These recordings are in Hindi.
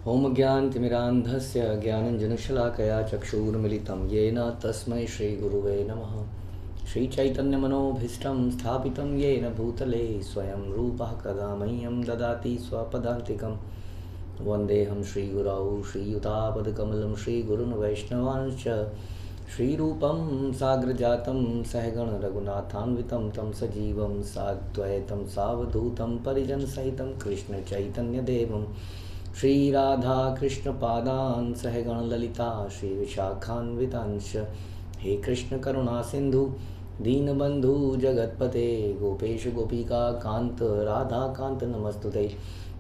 ओम ज्ञानतिमिरान्धस्य ज्ञानञ्जनशलाकया चक्षुरुन्मिलितं येन तस्मै श्रीगुरुवे नमः। श्रीचैतन्यमनोभीष्टं स्थापितं येन भूतले स्वयं रूपः कदा मह्यं ददाति स्वपदान्तिकं। वन्देऽहं श्रीगुरौ श्रीयुतापदकमलं श्रीगुरुन् वैष्णवांश्च श्रीरूपं साग्रजातं सहगण रघुनाथान्वितं तं सजीवं साद्वैतं सावधूतं परिजनसहितं कृष्णचैतन्यदेवं श्रीराधा कृष्णपादान् सहगण ललिता श्रीविशाखान्वितांश्च। हे कृष्ण करुणा सिंधु दीनबंधु जगतपते गोपेश गोपिका कांत राधा कांत नमस्तुते।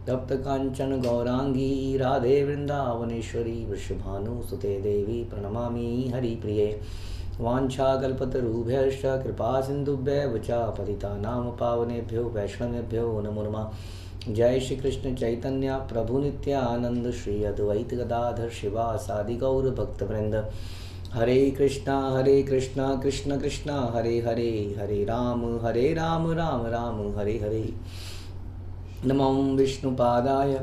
तप्त कांचन गौरांगी राधे वृंदावनेश्वरी वृषभानुसुते देवी प्रणमामि हरिप्रिये। वाञ्छाकल्पतरुभ्यश्च कृपा सिन्धुभ्यः च पतितानां पावनेभ्यो वैष्णवेभ्यो नमो नमः। जय श्री कृष्ण चैतन्य प्रभु नित्यानंद श्री अद्वैत गदाधर शिवासादि गौर भक्तवृंद। हरे कृष्णा कृष्ण कृष्णा हरे हरे, हरे राम राम राम हरे हरे। नमो विष्णुपादाय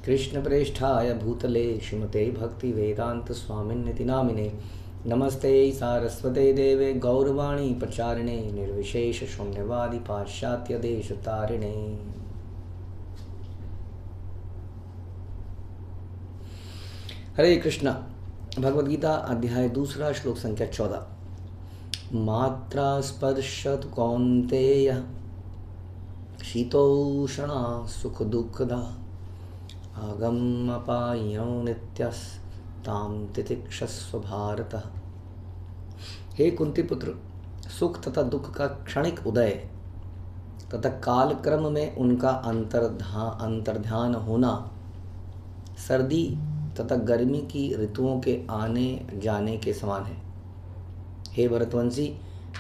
कृष्णप्रेष्ठाय भूतले श्रीमते भक्तिवेदांत स्वामिन्निति नामिने। नमस्ते सारस्वते देवे गौरवाणी प्रचारिणे निर्विशेष शून्यवादी पाश्चात्य देश तारिणे। हरे कृष्णा। भगवद गीता अध्याय 2 श्लोक संख्या 14। मात्रा स्पर्शत कौन्तेय शीतोष्णा सुख दुःखदा आगम अपायो नित्यस्ताम तितिक्षस्व भारत। हे कुंती पुत्र, सुख तथा दुख का क्षणिक उदय तथा कालक्रम में उनका अंतर्ध्यान होना सर्दी तथा गर्मी की ऋतुओं के आने जाने के समान है। हे भरतवंशी,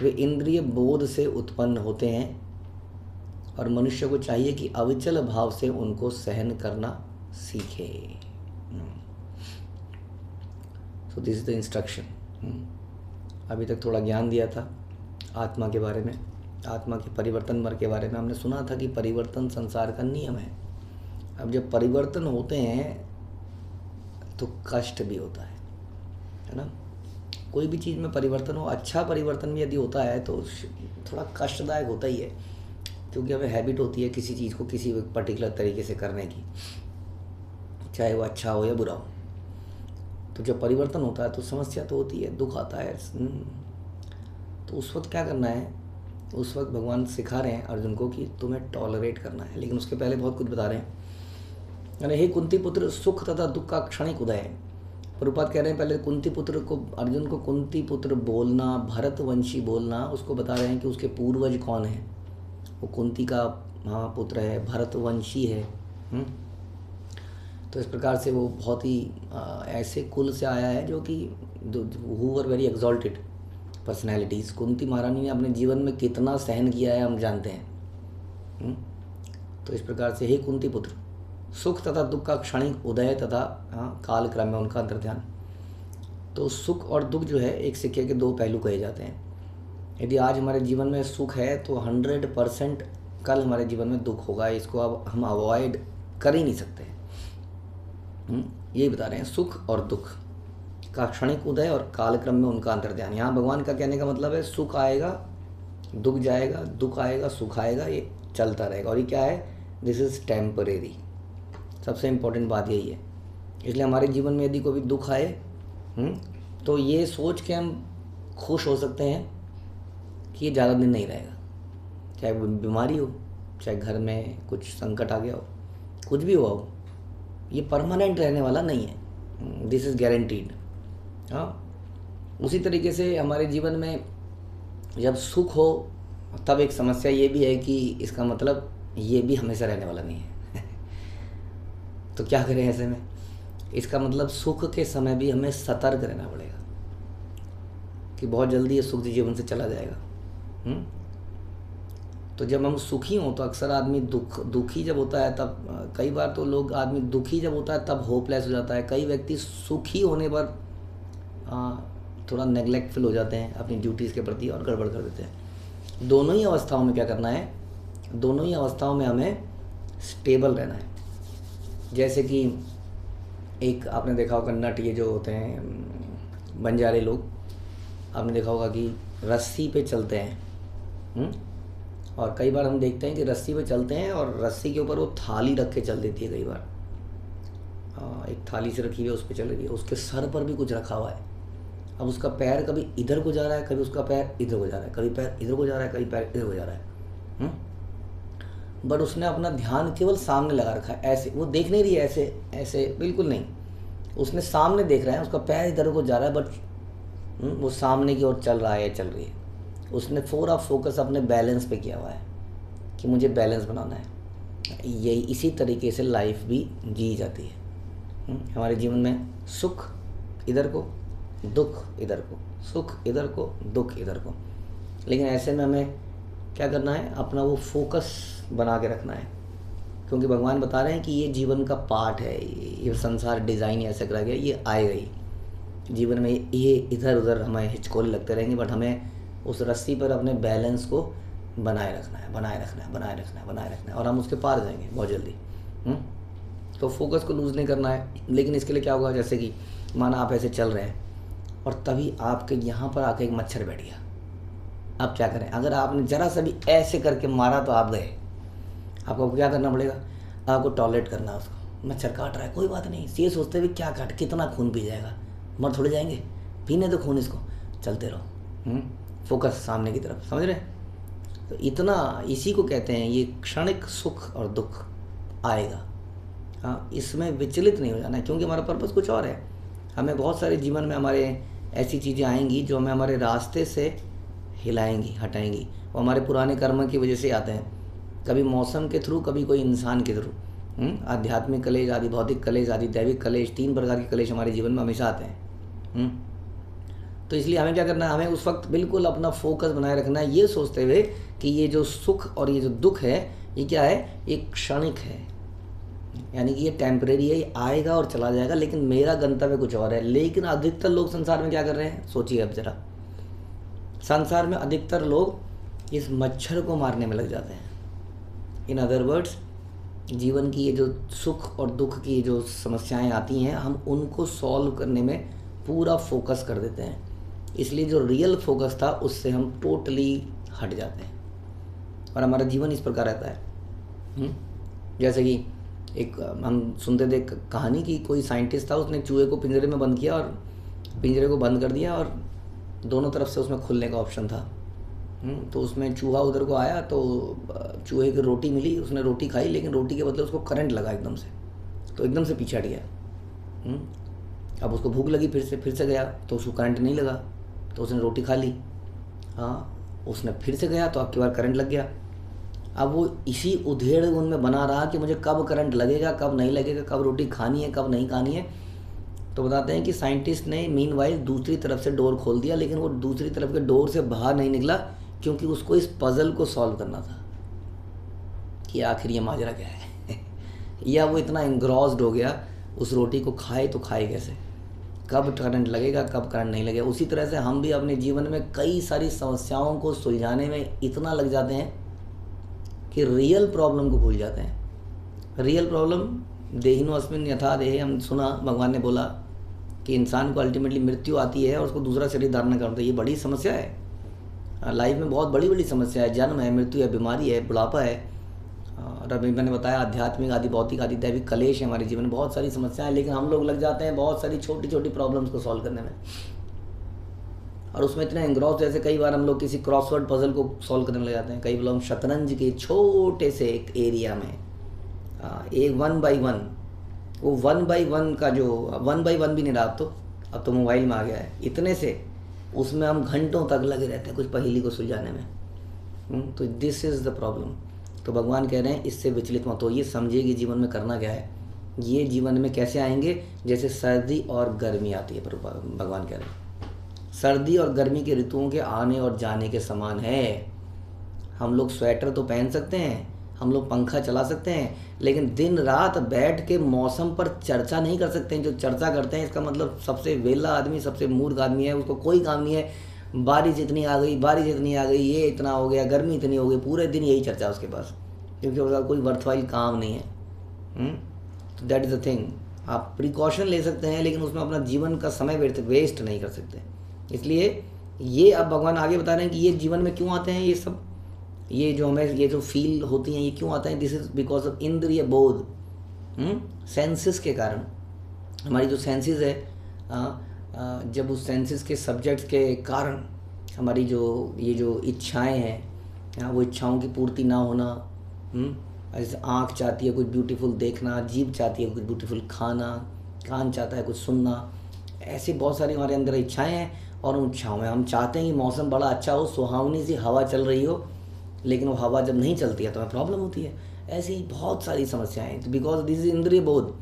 वे इंद्रिय बोध से उत्पन्न होते हैं और मनुष्य को चाहिए कि अविचल भाव से उनको सहन करना सीखे। So this is the instruction. अभी तक थोड़ा ज्ञान दिया था आत्मा के बारे में, आत्मा के परिवर्तन के बारे में। हमने सुना था कि परिवर्तन संसार का नियम है। अब जब परिवर्तन होते हैं तो कष्ट भी होता है ना। कोई भी चीज़ में परिवर्तन हो, अच्छा परिवर्तन भी यदि होता है तो थोड़ा कष्टदायक होता ही है, क्योंकि हमें हैबिट होती है किसी चीज़ को किसी पर्टिकुलर तरीके से करने की, चाहे वो अच्छा हो या बुरा हो। तो जब परिवर्तन होता है तो समस्या तो होती है, दुख आता है। तो उस वक्त क्या करना है? उस वक्त भगवान सिखा रहे हैं अर्जुन को कि तुम्हें टॉलरेट करना है, लेकिन उसके पहले बहुत कुछ बता रहे हैं। यानी हे कुंती पुत्र, सुख तथा दुख का क्षणिक उदय है। प्रभुपाद कह रहे हैं पहले कुंती पुत्र को, अर्जुन को कुंती पुत्र बोलना, भरतवंशी बोलना, उसको बता रहे हैं कि उसके पूर्वज कौन है। वो कुंती का पुत्र है, भरतवंशी है। तो इस प्रकार से वो बहुत ही ऐसे कुल से आया है जो कि who were very exalted personalities. Kunti महारानी ने अपने जीवन में कितना सहन किया है हम जानते हैं। तो इस प्रकार से हे कुंती पुत्र, सुख तथा दुख का क्षणिक उदय तथा काल क्रम में उनका अंतर्ध्यान। तो सुख और दुख जो है एक सिक्के के दो पहलू कहे जाते हैं। यदि आज हमारे जीवन में सुख है तो 100% कल हमारे जीवन में दुख होगा। इसको अब हम अवॉइड कर ही नहीं सकते। यही बता रहे हैं, सुख और दुख का क्षणिक उदय और कालक्रम में उनका अंतर्ध्यान। यहाँ भगवान का कहने का मतलब है सुख आएगा दुख जाएगा, दुख आएगा सुख आएगा, ये चलता रहेगा। और ये क्या है? This is temporary. सबसे इम्पोर्टेंट बात यही है। इसलिए हमारे जीवन में यदि कोई दुख आए तो ये सोच के हम खुश हो सकते हैं कि ये ज़्यादा दिन नहीं रहेगा। चाहे वो बीमारी हो, चाहे घर में कुछ संकट आ गया हो, कुछ भी हुआ हो, ये परमानेंट रहने वाला नहीं है। This is guaranteed. उसी तरीके से हमारे जीवन में जब सुख हो तब एक समस्या ये भी है कि इसका मतलब ये भी हमेशा रहने वाला नहीं है। तो क्या करें ऐसे में? इसका मतलब सुख के समय भी हमें सतर्क रहना पड़ेगा कि बहुत जल्दी ये सुख जीवन से चला जाएगा। तो जब हम सुखी हों तो अक्सर आदमी दुखी जब होता है तब, कई बार तो लोग आदमी दुखी जब होता है तब होपलेस हो जाता है। कई व्यक्ति सुखी होने पर थोड़ा नेग्लेक्टफुल हो जाते हैं अपनी ड्यूटीज़ के प्रति और गड़बड़ कर देते हैं। दोनों ही अवस्थाओं में क्या करना है? दोनों ही अवस्थाओं में हमें स्टेबल रहना है। जैसे कि एक आपने देखा होगा नट, ये जो होते हैं बंजारे लोग, आपने देखा होगा कि रस्सी पे चलते हैं। और कई बार हम देखते हैं कि रस्सी पे चलते हैं और रस्सी के ऊपर वो थाली रख के चल देती है कई बार। एक थाली से रखी हुई है, उस पर चल रही है, उसके सर पर भी कुछ रखा हुआ है। अब उसका पैर कभी इधर को जा रहा है, कभी उसका पैर इधर को जा रहा है, कभी पैर इधर को जा रहा है, कभी पैर इधर को जा रहा है। बट उसने अपना ध्यान केवल सामने लगा रखा है, ऐसे वो देख नहीं रही है, ऐसे ऐसे बिल्कुल नहीं, उसने सामने देख रहा है, उसका पैर इधर को जा रहा है बट वो सामने की ओर चल रहा है या चल रही है। उसने पूरा फोकस अपने बैलेंस पे किया हुआ है कि मुझे बैलेंस बनाना है। यही इसी तरीके से लाइफ भी जी जाती है। हमारे जीवन में सुख इधर को, दुख इधर को, सुख इधर को, दुख इधर को, लेकिन ऐसे में हमें क्या करना है, अपना वो फोकस बना के रखना है। क्योंकि भगवान बता रहे हैं कि ये जीवन का पार्ट है, ये संसार डिज़ाइन ऐसा करा गया, ये आएगा ही जीवन में, ये इधर उधर हमें हिचकोले लगते रहेंगे, बट हमें उस रस्सी पर अपने बैलेंस को बनाए रखना है, बनाए रखना है, बनाए रखना है, बनाए रखना है, और हम उसके पार जाएंगे बहुत जल्दी। तो फोकस को लूज़ नहीं करना है। लेकिन इसके लिए क्या होगा, जैसे कि माना आप ऐसे चल रहे हैं और तभी आपके यहाँ पर आके एक मच्छर बैठ गया, आप क्या करें? अगर आपने ज़रा सा भी ऐसे करके मारा तो आप गए। आपको क्या करना पड़ेगा? आपको टॉयलेट करना है उसको। मच्छर काट रहा है, कोई बात नहीं, ये सोचते हुए क्या काट, कितना खून पी जाएगा, मर थोड़े जाएंगे, पीने दो खून इसको, चलते रहो, फोकस सामने की तरफ, समझ रहे? तो इतना, इसी को कहते हैं, ये क्षणिक सुख और दुख आएगा। हाँ, इसमें विचलित नहीं हो जाना है, क्योंकि हमारा पर्पस कुछ और है। हमें बहुत सारे जीवन में हमारे ऐसी चीज़ें आएंगी जो हमें हमारे रास्ते से हिलाएंगी, हटाएंगी, वो हमारे पुराने कर्म की वजह से आते हैं। कभी मौसम के थ्रू, कभी कोई इंसान के थ्रू। आध्यात्मिक कलेश, आदि भौतिक कलेश, आदि दैविक कलेश, 3 प्रकार के कलेश हमारे जीवन में हमेशा आते हैं। तो इसलिए हमें क्या करना है, हमें उस वक्त बिल्कुल अपना फोकस बनाए रखना है, ये सोचते हुए कि ये जो सुख और ये जो दुख है, ये क्या है, ये क्षणिक है, यानी कि ये टेम्परेरी है, ये आएगा और चला जाएगा, लेकिन मेरा गंतव्य कुछ और है। लेकिन अधिकतर लोग संसार में क्या कर रहे हैं, सोचिए अब जरा, संसार में अधिकतर लोग इस मच्छर को मारने में लग जाते हैं। इन अदर वर्ड्स, जीवन की ये जो सुख और दुख की जो समस्याएं आती हैं, हम उनको सॉल्व करने में पूरा फोकस कर देते हैं। इसलिए जो रियल फोकस था उससे हम टोटली हट जाते हैं और हमारा जीवन इस प्रकार रहता है। जैसे कि एक हम सुनते थे कहानी कि कोई साइंटिस्ट था, उसने चूहे को पिंजरे में बंद किया और पिंजरे को बंद कर दिया और दोनों तरफ से उसमें खुलने का ऑप्शन था। तो उसमें चूहा उधर को आया तो चूहे की रोटी मिली, उसने रोटी खाई, लेकिन रोटी के बदले उसको करंट लगा एकदम से, तो एकदम से पीछे हट गया। अब उसको भूख लगी, फिर से गया तो उसको करंट नहीं लगा, तो उसने रोटी खा ली। हाँ, उसने फिर से गया तो अब की बार करंट लग गया। अब वो इसी उधेड़ उनमें बना रहा कि मुझे कब करंट लगेगा, कब नहीं लगेगा, कब रोटी खानी है, कब नहीं खानी है। तो बताते हैं कि साइंटिस्ट ने मीनवाइल दूसरी तरफ से डोर खोल दिया, लेकिन वो दूसरी तरफ के डोर से बाहर नहीं निकला, क्योंकि उसको इस पजल को सॉल्व करना था कि आखिर ये माजरा क्या है। या वो इतना एंग्रॉस्ड हो गया उस रोटी को, खाए तो खाए कैसे, कब करंट लगेगा, कब करंट नहीं लगेगा। उसी तरह से हम भी अपने जीवन में कई सारी समस्याओं को सुलझाने में इतना लग जाते हैं कि रियल प्रॉब्लम को भूल जाते हैं। रियल प्रॉब्लम देहिनो अस्मिन यथा देह, हम सुना भगवान ने बोला कि इंसान को अल्टीमेटली मृत्यु आती है और उसको दूसरा शरीर धारण करता है। ये बड़ी समस्या है लाइफ में, बहुत बड़ी बड़ी समस्या है। जन्म है, मृत्यु है, बीमारी है, बुढ़ापा है, और अभी मैंने बताया आध्यात्मिक, आदि भौतिक, आदि दैविक कलेश है हमारे जीवन में, बहुत सारी समस्याएं। लेकिन हम लोग लग जाते हैं बहुत सारी छोटी छोटी प्रॉब्लम्स को सॉल्व करने में, और उसमें इतने एंग्रॉस, जैसे कई बार हम लोग किसी क्रॉसवर्ड पजल को सॉल्व करने लग जाते हैं। कई लोग शतरंज के छोटे से एक एरिया में एक 1 by 1, वो 1 by 1 का जो 1 by 1 भी नहीं रहा, अब तो मोबाइल में आ गया है, इतने से उसमें हम घंटों तक लगे रहते हैं कुछ पहेली को सुलझाने में। तो दिस इज़ द प्रॉब्लम। तो भगवान कह रहे हैं इससे विचलित मत हो, ये समझिए कि जीवन में करना क्या है। ये जीवन में कैसे आएंगे, जैसे सर्दी और गर्मी आती है, पर भगवान कह रहे हैं सर्दी और गर्मी के ऋतुओं के आने और जाने के समान है। हम लोग स्वेटर तो पहन सकते हैं, हम लोग पंखा चला सकते हैं, लेकिन दिन रात बैठ के मौसम पर चर्चा नहीं कर सकते हैं। जो चर्चा करते हैं इसका मतलब सबसे वेला आदमी, सबसे मूर्ख आदमी है, उसको कोई काम नहीं है। बारिश इतनी आ गई, बारिश इतनी आ गई, ये इतना हो गया, गर्मी इतनी हो गई, पूरे दिन यही चर्चा उसके पास, क्योंकि उसका कोई वर्थवाइल काम नहीं है। तो दैट इज़ द थिंग। आप प्रिकॉशन ले सकते हैं लेकिन उसमें अपना जीवन का समय वेस्ट नहीं कर सकते। इसलिए ये अब भगवान आगे बता रहे हैं कि ये जीवन में क्यों आते हैं ये सब, ये जो हमें ये जो फील होती हैं ये क्यों आता है, दिस इज़ बिकॉज ऑफ इंद्रिय बोध, सेंसेस के कारण। हमारी जो सेंसेस है जब उस सेंसेस के सब्जेक्ट्स के कारण हमारी जो ये जो इच्छाएं हैं वो इच्छाओं की पूर्ति ना होना, जैसे आँख चाहती है कुछ ब्यूटीफुल देखना, जीभ चाहती है कुछ ब्यूटीफुल खाना, कान चाहता है कुछ सुनना, ऐसी बहुत सारी हमारे अंदर इच्छाएं हैं। और उन इच्छाओं में हम चाहते हैं कि मौसम बड़ा अच्छा हो, सुहावनी सी हवा चल रही हो, लेकिन वो हवा जब नहीं चलती है तो हमें प्रॉब्लम होती है। ऐसी बहुत सारी समस्याएं हैं बिकॉज दिस इज इंद्रिय बोध।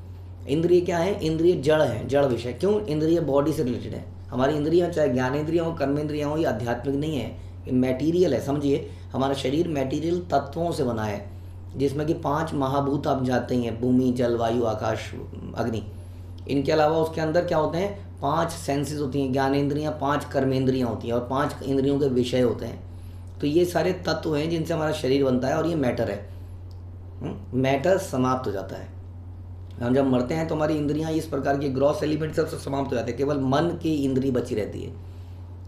इंद्रिय क्या है? इंद्रिय जड़ है, जड़ विषय। क्यों? इंद्रिय बॉडी से रिलेटेड है। हमारी इंद्रियां चाहे ज्ञानेंद्रियां हो, कर्मेंद्रियां हो, ये आध्यात्मिक नहीं है, ये मैटीरियल है। समझिए हमारा शरीर मैटीरियल तत्वों से बना है, जिसमें कि 5 महाभूत आप जानते ही हैं, भूमि, जल, वायु, आकाश, अग्नि। इनके अलावा उसके अंदर क्या होते हैं? 5 सेंसेस होती हैं, ज्ञानेंद्रियां, 5 कर्मेंद्रियां होती हैं और 5 इंद्रियों के विषय होते हैं। तो ये सारे तत्व हैं जिनसे हमारा शरीर बनता है और ये मैटर है। मैटर समाप्त हो जाता है। हम जब मरते हैं तो हमारी इंद्रियां इस प्रकार की ग्रॉस एलिमेंट सब समाप्त हो जाते हैं, केवल मन की इंद्री बची रहती है,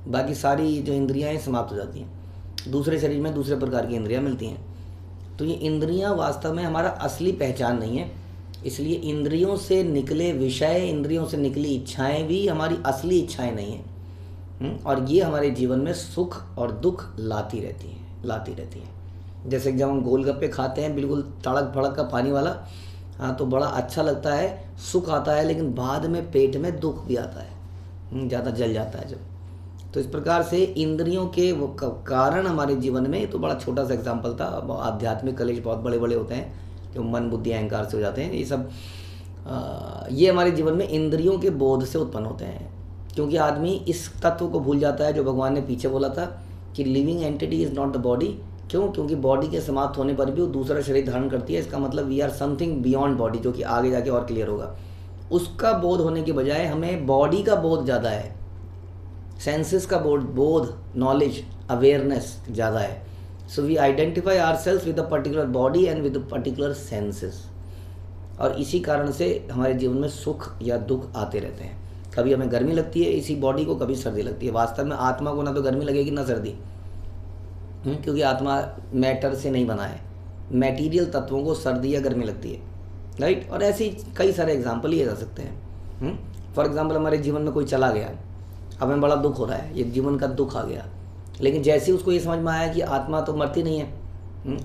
बाकी सारी जो इंद्रियां हैं समाप्त हो जाती हैं। दूसरे शरीर में दूसरे प्रकार की इंद्रियां मिलती हैं। तो ये इंद्रियां वास्तव में हमारा असली पहचान नहीं है। इसलिए इंद्रियों से निकले विषय, इंद्रियों से निकली इच्छाएं भी हमारी असली इच्छाएं नहीं हैं। और ये हमारे जीवन में सुख और दुख लाती रहती हैं। जैसे जब हम गोलगप्पे खाते हैं बिल्कुल तड़क भड़क का पानी वाला, हाँ, तो बड़ा अच्छा लगता है, सुख आता है, लेकिन बाद में पेट में दुख भी आता है, ज़्यादा जल जाता है जब। तो इस प्रकार से इंद्रियों के वो कारण हमारे जीवन में, तो बड़ा छोटा सा एग्जाम्पल था। आध्यात्मिक कलेश बहुत बड़े बड़े होते हैं जो मन, बुद्धि, अहंकार से हो जाते हैं। ये सब ये हमारे जीवन में इंद्रियों के बोध से उत्पन्न होते हैं, क्योंकि आदमी इस तत्व को भूल जाता है जो भगवान ने पीछे बोला था कि living entity is not the body. क्यों? क्योंकि बॉडी के समाप्त होने पर भी वो दूसरा शरीर धारण करती है। इसका मतलब we are something beyond body, जो कि आगे जाके और क्लियर होगा। उसका बोध होने के बजाय हमें बॉडी का बोध ज़्यादा है, सेंसेस का बोध, नॉलेज, अवेयरनेस ज़्यादा है। So we identify ourselves with a particular body and with a particular senses. और इसी कारण से हमारे जीवन में सुख या दुख आते रहते हैं। कभी हमें गर्मी लगती है इसी बॉडी को, कभी सर्दी लगती है। वास्तव में आत्मा को ना तो गर्मी लगेगी ना सर्दी, क्योंकि आत्मा मैटर से नहीं बना है। मैटीरियल तत्वों को सर्दी या गर्मी लगती है, राइट। और ऐसे कई सारे एग्जाम्पल लिए जा सकते हैं। फॉर एग्जाम्पल हमारे जीवन में कोई चला गया, अब हमें बड़ा दुख हो रहा है, ये जीवन का दुख आ गया। लेकिन जैसे ही उसको ये समझ में आया कि आत्मा तो मरती नहीं है,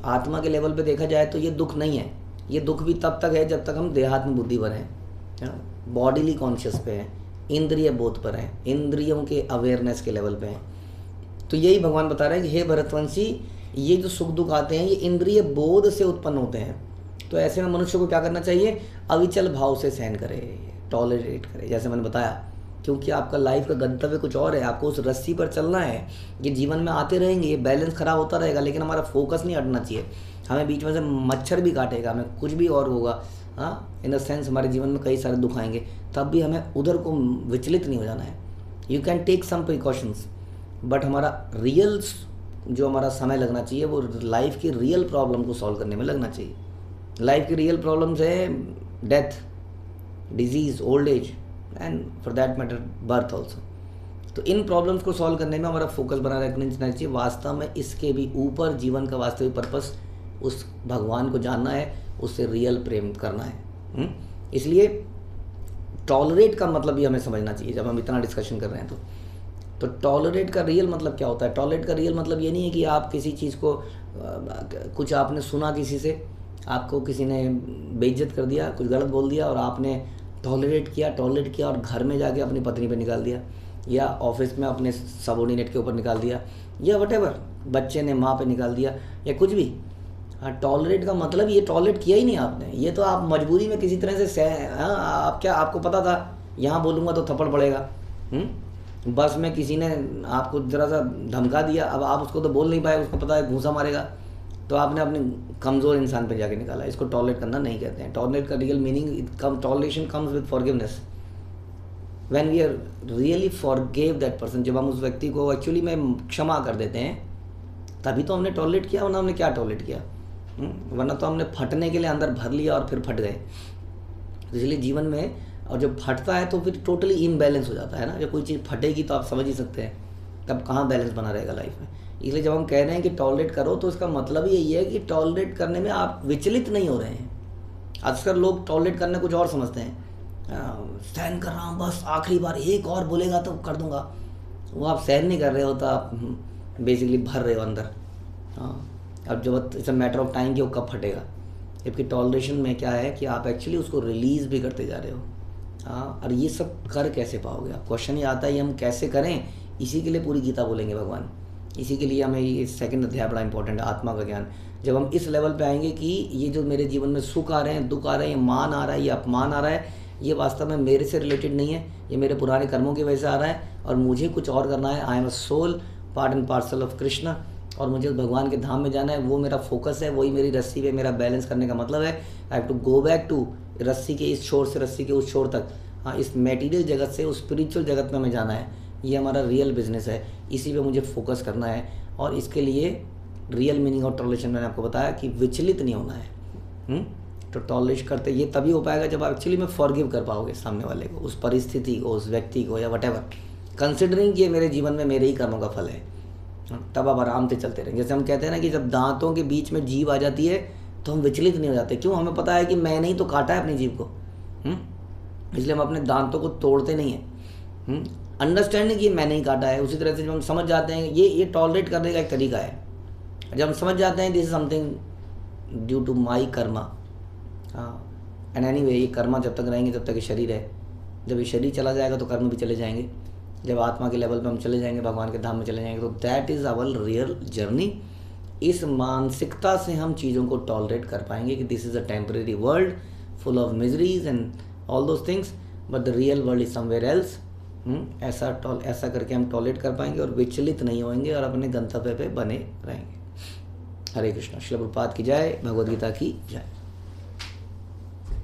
आत्मा के लेवल पे देखा जाए तो ये दुख नहीं है। ये दुख भी तब तक है जब तक हम देहात्म बुद्धि पर हैं, बॉडीली कॉन्शियस पे हैं, इंद्रिय बोध पर हैं, इंद्रियों के अवेयरनेस के लेवल पे हैं। तो यही भगवान बता रहे हैं कि हे भरतवंशी, ये जो सुख दुख आते हैं ये इंद्रिय बोध से उत्पन्न होते हैं। तो ऐसे में मनुष्य को क्या करना चाहिए? अविचल भाव से सहन करे, टॉलरेट करे, जैसे मैंने बताया। क्योंकि आपका लाइफ का गंतव्य कुछ और है, आपको उस रस्सी पर चलना है। ये जीवन में आते रहेंगे, ये बैलेंस खराब होता रहेगा, लेकिन हमारा फोकस नहीं हटना चाहिए। हमें बीच में से मच्छर भी काटेगा, हमें कुछ भी और होगा, हाँ, इन द सेंस हमारे जीवन में कई सारे दुख आएंगे, तब भी हमें उधर को विचलित नहीं हो जाना है। You can take some precautions, but हमारा रियल जो हमारा समय लगना चाहिए वो लाइफ की रियल प्रॉब्लम को सॉल्व करने में लगना चाहिए। लाइफ की रियल प्रॉब्लम्स है death, disease, old age and for that matter birth also. तो इन प्रॉब्लम्स को सॉल्व करने में हमारा फोकस बना रखना चाहिए। वास्तव में इसके भी ऊपर जीवन का वास्तविक पर्पस उस भगवान को जानना है, उससे रियल प्रेम करना है। इसलिए टॉलरेट का मतलब भी हमें समझना चाहिए जब हम इतना डिस्कशन कर रहे हैं। तो टॉलरेट का रियल मतलब क्या होता है? टॉलरेट का रियल मतलब ये नहीं है कि आप किसी चीज़ को कुछ आपने सुना, किसी से आपको किसी ने बेइज्जत कर दिया, कुछ गलत बोल दिया और आपने टॉलरेट किया और घर में जाके अपनी पत्नी पे निकाल दिया, या ऑफिस में अपने सबऑर्डिनेट के ऊपर निकाल दिया, या वटेवर बच्चे ने माँ पे निकाल दिया, या कुछ भी। टॉलरेट का मतलब ये टॉलरेट किया ही नहीं आपने, ये तो आप मजबूरी में किसी तरह से आप क्या, आपको पता था यहाँ बोलूँगा तो थप्पड़ पड़ेगा। बस में किसी ने आपको ज़रा सा धमका दिया, अब आप उसको तो बोल नहीं पाए, उसको पता है घूंसा मारेगा, तो आपने अपने कमज़ोर इंसान पे जाके निकाला। इसको टॉलरेट करना नहीं कहते हैं। टॉलरेट का real meaning, toleration comes with forgiveness. When we are really forgive that person, जब हम उस व्यक्ति को एक्चुअली में क्षमा कर देते हैं, तभी तो हमने टॉलरेट किया। वरना हमने क्या टॉलरेट किया? वरना तो हमने फटने के लिए अंदर भर लिया और फिर फट गए। तो इसलिए जीवन में और जब फटता है तो फिर टोटली इम्बैलेंस हो जाता है ना। जब कोई चीज़ फटेगी तो आप समझ ही सकते हैं तब कहाँ बैलेंस बना रहेगा लाइफ में। इसलिए जब हम कह रहे हैं कि टॉलरेट करो तो इसका मतलब यही है कि टॉलरेट करने में आप विचलित नहीं हो रहे हैं। अक्सर लोग टॉलरेट करने कुछ और समझते हैं, सहन कर रहा हूँ बस, आखिरी बार एक और बोलेगा तो कर दूंगा। वो आप सहन नहीं कर रहे हो, तो आप बेसिकली भर रहे हो अंदर। हाँ, अब जब it's a matter of time कि वो कब फटेगा। जबकि टॉलरेशन में क्या है कि आप एक्चुअली उसको रिलीज़ भी करते जा रहे हो। हाँ, और ये सब कर कैसे पाओगे आप? क्वेश्चन ये आता है ये हम कैसे करें। इसी के लिए पूरी गीता बोलेंगे भगवान। इसी के लिए हमें ये सेकंड अध्याय बड़ा इंपॉर्टेंट है, आत्मा का ज्ञान। जब हम इस लेवल पे आएंगे कि ये जो मेरे जीवन में सुख आ रहे हैं, दुख आ रहे हैं, ये मान आ रहा है, ये अपमान आ रहा है, ये वास्तव में मेरे से रिलेटेड नहीं है, ये मेरे पुराने कर्मों की वजह से आ रहा है और मुझे कुछ और करना है। I am a soul, part and parcel of Krishna, और मुझे भगवान के धाम में जाना है। वो मेरा फोकस है, वही मेरी रस्सी पे मेरा बैलेंस करने का मतलब है। I have to go back to रस्सी के इस छोर से रस्सी के उस छोर तक। हाँ, इस मेटीरियल जगत से उस स्पिरिचुअल जगत में हमें जाना है। ये हमारा रियल बिजनेस है, इसी पे मुझे फोकस करना है। और इसके लिए रियल मीनिंग ऑफ टॉलरेशन मैंने आपको बताया कि विचलित नहीं होना है। तो टॉलरेट करते ये तभी हो पाएगा जब आप एक्चुअली में फॉरगिव कर पाओगे सामने वाले को, उस परिस्थिति को, उस व्यक्ति को, या वटेवर, कंसिडरिंग कि ये मेरे जीवन में मेरे ही कर्मों का फल है। तब आप आराम से चलते रहेंगे। जैसे हम कहते हैं ना कि जब दांतों के बीच में जीभ आ जाती है तो हम विचलित नहीं हो जाते। क्यों? हमें पता है कि मैंने ही तो काटा है अपनी जीभ को। इसलिए हम अपने दांतों को तोड़ते नहीं हैं। अंडरस्टैंडिंग कि मैंने ही काटा है। उसी तरह से जब हम समझ जाते हैं ये टॉलरेट करने का एक तरीका है। जब हम समझ जाते हैं this is something due to my karma. हाँ, एंड एनीवे ये कर्मा जब तक रहेंगे तब तक ये शरीर है। जब ये शरीर चला जाएगा तो कर्म भी चले जाएंगे। जब आत्मा के लेवल पे हम चले जाएंगे, भगवान के धाम में चले जाएंगे, तो that is our real journey. इस मानसिकता से हम चीज़ों को टॉलरेट कर पाएंगे कि this is a temporary world full of miseries and all those things, but the real world is somewhere else. ऐसा करके हम टॉलरेट कर पाएंगे और विचलित नहीं होंगे और अपने गंतव्य पे बने रहेंगे। हरे कृष्णा। श्रील प्रभुपाद की जय, भगवद गीता की जय।